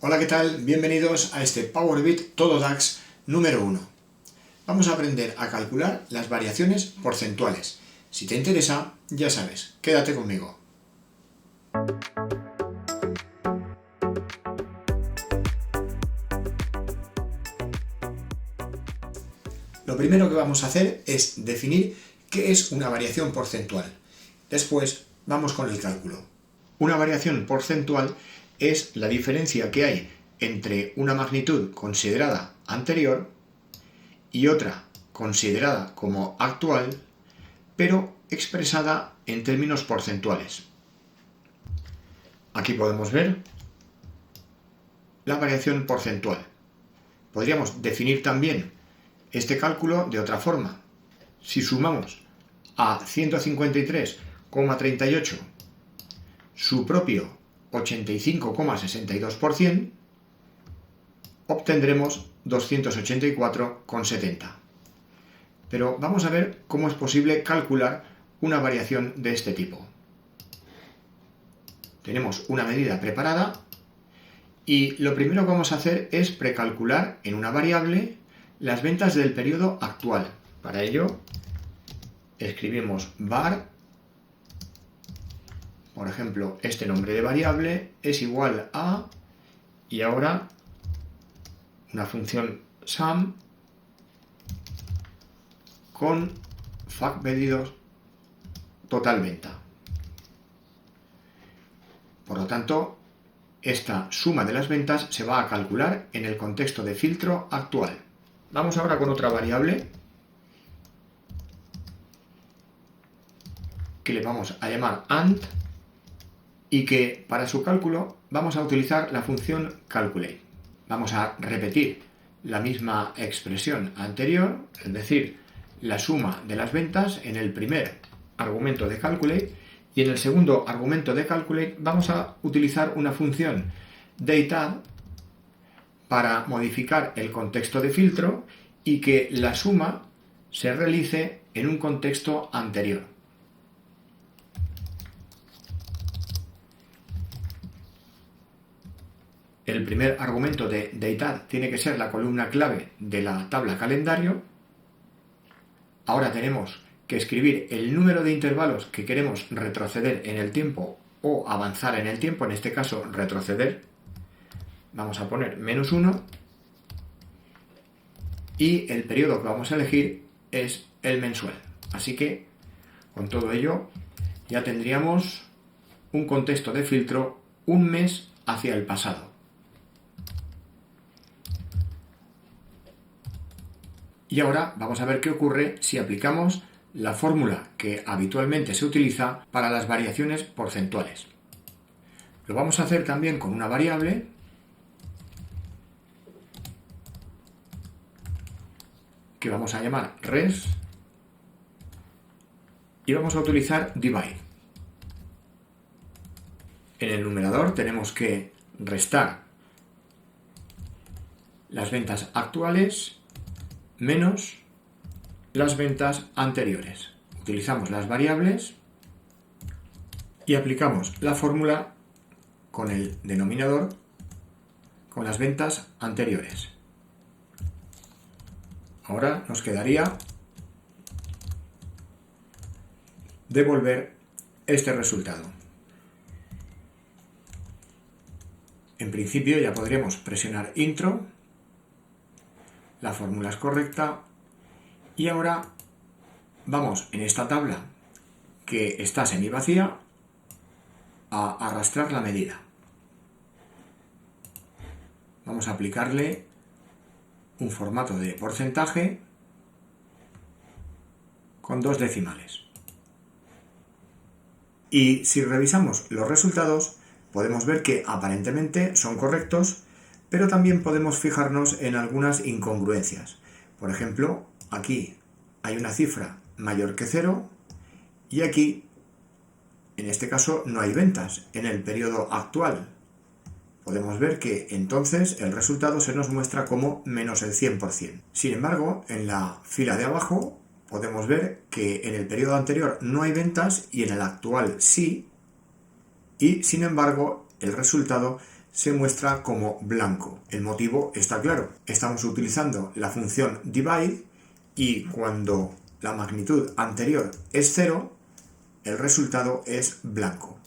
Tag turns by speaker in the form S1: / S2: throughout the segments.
S1: Hola, ¿qué tal? Bienvenidos a este PowerBit Todo DAX número 1. Vamos a aprender a calcular las variaciones porcentuales. Si te interesa, ya sabes, quédate conmigo. Lo primero que vamos a hacer es definir qué es una variación porcentual. Después vamos con el cálculo. Una variación porcentual es la diferencia que hay entre una magnitud considerada anterior y otra considerada como actual, pero expresada en términos porcentuales. Aquí podemos ver la variación porcentual. Podríamos definir también este cálculo de otra forma. Si sumamos a 153,38 su propio 85,62%, obtendremos 284,70. Pero vamos a ver cómo es posible calcular una variación de este tipo. Tenemos una medida preparada y lo primero que vamos a hacer es precalcular en una variable las ventas del periodo actual. Para ello, escribimos var, por ejemplo, este nombre de variable es igual a, y ahora una función sum con factpedidos total venta. Por lo tanto, esta suma de las ventas se va a calcular en el contexto de filtro actual. Vamos ahora con otra variable que le vamos a llamar AND y que para su cálculo vamos a utilizar la función calculate. Vamos a repetir la misma expresión anterior, es decir, la suma de las ventas en el primer argumento de calculate, y en el segundo argumento de calculate vamos a utilizar una función dateAdd para modificar el contexto de filtro y que la suma se realice en un contexto anterior. El primer argumento de dateAdd tiene que ser la columna clave de la tabla calendario. Ahora tenemos que escribir el número de intervalos que queremos retroceder en el tiempo o avanzar en el tiempo, en este caso retroceder. Vamos a poner -1 y el periodo que vamos a elegir es el mensual. Así que con todo ello ya tendríamos un contexto de filtro un mes hacia el pasado. Y ahora vamos a ver qué ocurre si aplicamos la fórmula que habitualmente se utiliza para las variaciones porcentuales. Lo vamos a hacer también con una variable que vamos a llamar res y vamos a utilizar divide. En el numerador tenemos que restar las ventas actuales menos las ventas anteriores. Utilizamos las variables y aplicamos la fórmula con el denominador con las ventas anteriores. Ahora nos quedaría devolver este resultado. En principio ya podríamos presionar intro. La fórmula es correcta y ahora vamos en esta tabla que está semivacía a arrastrar la medida. Vamos a aplicarle un formato de porcentaje con 2 decimales. Y si revisamos los resultados podemos ver que aparentemente son correctos, pero también podemos fijarnos en algunas incongruencias. Por ejemplo, aquí hay una cifra mayor que 0 y aquí, en este caso, no hay ventas en el periodo actual. Podemos ver que entonces el resultado se nos muestra como menos el 100%. Sin embargo, en la fila de abajo podemos ver que en el periodo anterior no hay ventas y en el actual sí, y sin embargo el resultado se muestra como blanco. El motivo está claro. Estamos utilizando la función divide y cuando la magnitud anterior es 0, el resultado es blanco.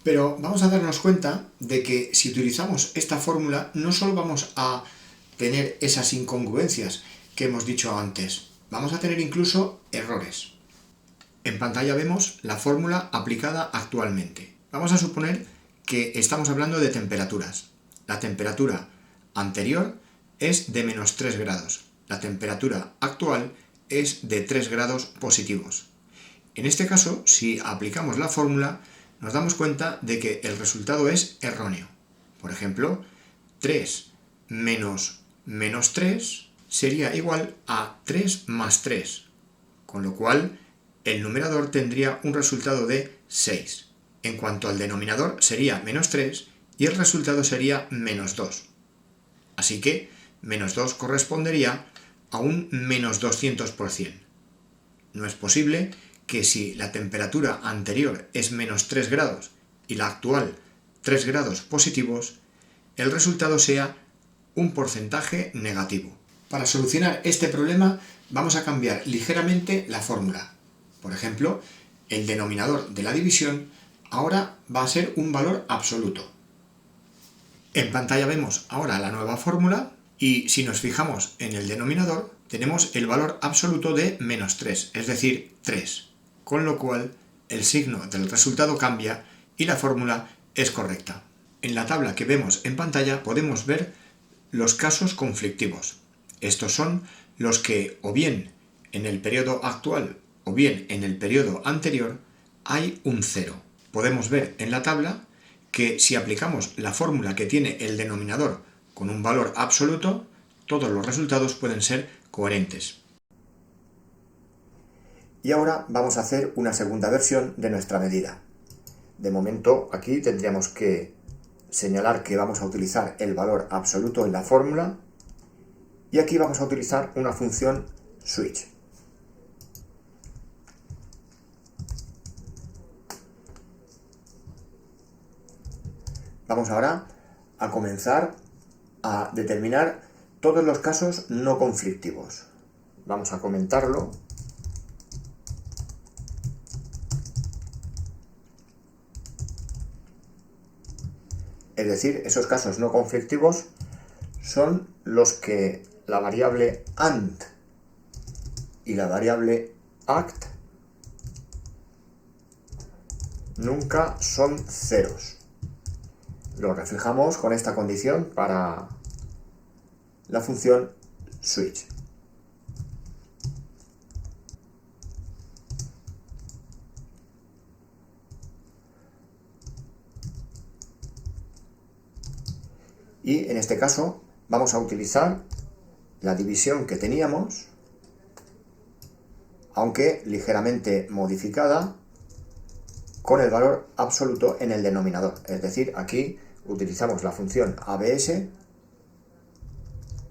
S1: Pero vamos a darnos cuenta de que si utilizamos esta fórmula no solo vamos a tener esas incongruencias que hemos dicho antes, vamos a tener incluso errores. En pantalla vemos la fórmula aplicada actualmente. Vamos a suponer que estamos hablando de temperaturas. La temperatura anterior es de menos 3 grados. La temperatura actual es de 3 grados positivos. En este caso, si aplicamos la fórmula, nos damos cuenta de que el resultado es erróneo. Por ejemplo, 3 menos menos 3 sería igual a 3 más 3, con lo cual el numerador tendría un resultado de 6. En cuanto al denominador sería menos 3 y el resultado sería menos 2. Así que menos 2 correspondería a un menos 200%. No es posible que si la temperatura anterior es menos 3 grados y la actual 3 grados positivos, el resultado sea un porcentaje negativo. Para solucionar este problema vamos a cambiar ligeramente la fórmula. Por ejemplo, el denominador de la división ahora va a ser un valor absoluto. En pantalla vemos ahora la nueva fórmula y si nos fijamos en el denominador tenemos el valor absoluto de menos 3, es decir, 3. Con lo cual el signo del resultado cambia y la fórmula es correcta. En la tabla que vemos en pantalla podemos ver los casos conflictivos. Estos son los que o bien en el periodo actual o bien en el periodo anterior hay un 0. Podemos ver en la tabla que si aplicamos la fórmula que tiene el denominador con un valor absoluto, todos los resultados pueden ser coherentes. Y ahora vamos a hacer una segunda versión de nuestra medida. De momento aquí tendríamos que señalar que vamos a utilizar el valor absoluto en la fórmula y aquí vamos a utilizar una función switch. Vamos ahora a comenzar a determinar todos los casos no conflictivos. Vamos a comentarlo. Es decir, esos casos no conflictivos son los que la variable AND y la variable ACT nunca son ceros. Lo reflejamos con esta condición para la función switch. Y en este caso vamos a utilizar la división que teníamos, aunque ligeramente modificada, con el valor absoluto en el denominador. Es decir, aquí utilizamos la función ABS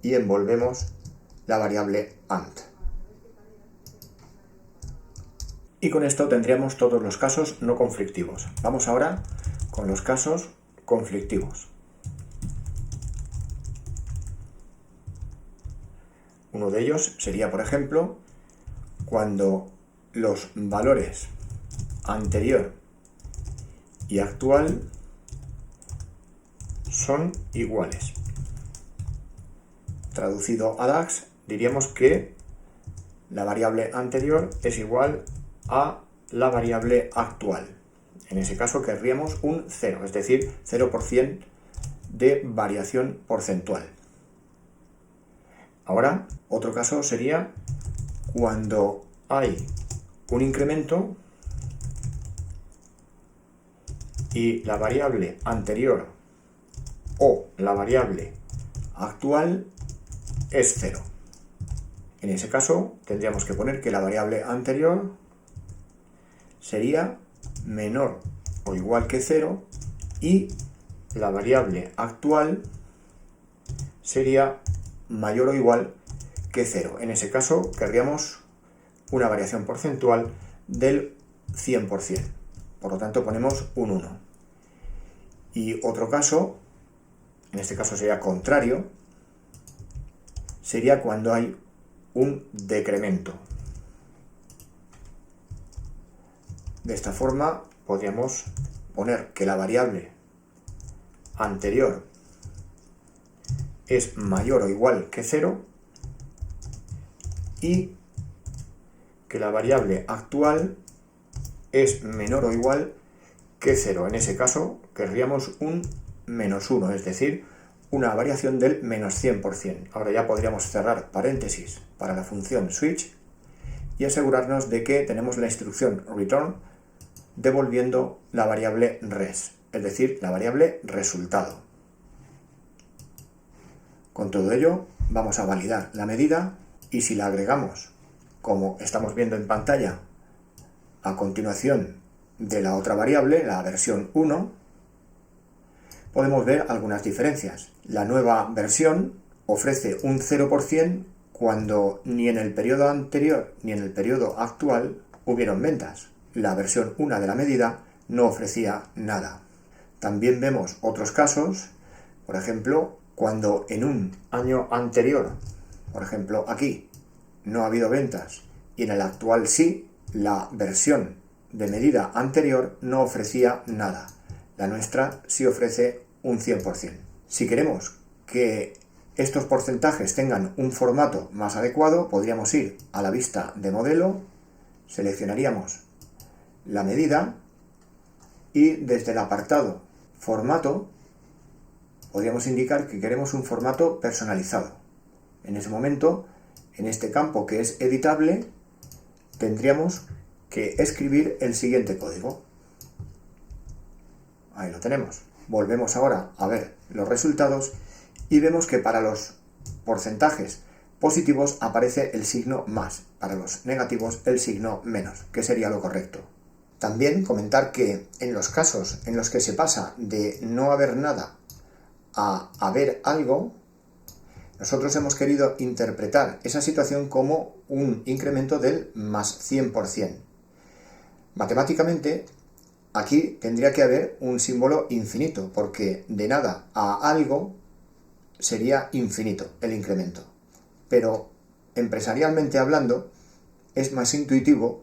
S1: y envolvemos la variable AND. Y con esto tendríamos todos los casos no conflictivos. Vamos ahora con los casos conflictivos. Uno de ellos sería, por ejemplo, cuando los valores anterior y actual son iguales. Traducido a DAX, diríamos que la variable anterior es igual a la variable actual. En ese caso querríamos un 0, es decir, 0% de variación porcentual. Ahora, otro caso sería cuando hay un incremento y la variable anterior o la variable actual es 0. En ese caso tendríamos que poner que la variable anterior sería menor o igual que 0 y la variable actual sería mayor o igual que 0. En ese caso querríamos una variación porcentual del 100%. Por lo tanto ponemos un 1. Y otro caso en este caso sería contrario, sería cuando hay un decremento. De esta forma podríamos poner que la variable anterior es mayor o igual que 0 y que la variable actual es menor o igual que 0. En ese caso querríamos un -1, es decir, una variación del -100%. Ahora ya podríamos cerrar paréntesis para la función switch y asegurarnos de que tenemos la instrucción return devolviendo la variable res, es decir, la variable resultado. Con todo ello vamos a validar la medida y si la agregamos, como estamos viendo en pantalla, a continuación de la otra variable, la versión 1, podemos ver algunas diferencias. La nueva versión ofrece un 0% cuando ni en el periodo anterior ni en el periodo actual hubieron ventas. La versión 1 de la medida no ofrecía nada. También vemos otros casos, por ejemplo, cuando en un año anterior, por ejemplo aquí, no ha habido ventas y en el actual sí, la versión de medida anterior no ofrecía nada. La nuestra sí ofrece un 100%. Si queremos que estos porcentajes tengan un formato más adecuado, podríamos ir a la vista de modelo, seleccionaríamos la medida y desde el apartado formato podríamos indicar que queremos un formato personalizado. En ese momento, en este campo que es editable, tendríamos que escribir el siguiente código. Ahí lo tenemos. Volvemos ahora a ver los resultados y vemos que para los porcentajes positivos aparece el signo más, para los negativos el signo menos, que sería lo correcto. También comentar que en los casos en los que se pasa de no haber nada a haber algo, nosotros hemos querido interpretar esa situación como un incremento del más 100%. Matemáticamente, aquí tendría que haber un símbolo infinito, porque de nada a algo sería infinito el incremento. Pero empresarialmente hablando, es más intuitivo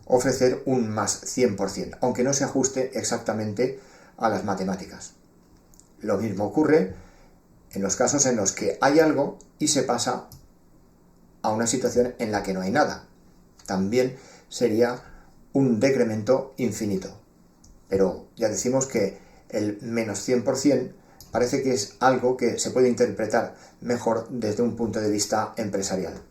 S1: ofrecer un más 100%, aunque no se ajuste exactamente a las matemáticas. Lo mismo ocurre en los casos en los que hay algo y se pasa a una situación en la que no hay nada. También sería un decremento infinito. Pero ya decimos que el menos 100% parece que es algo que se puede interpretar mejor desde un punto de vista empresarial.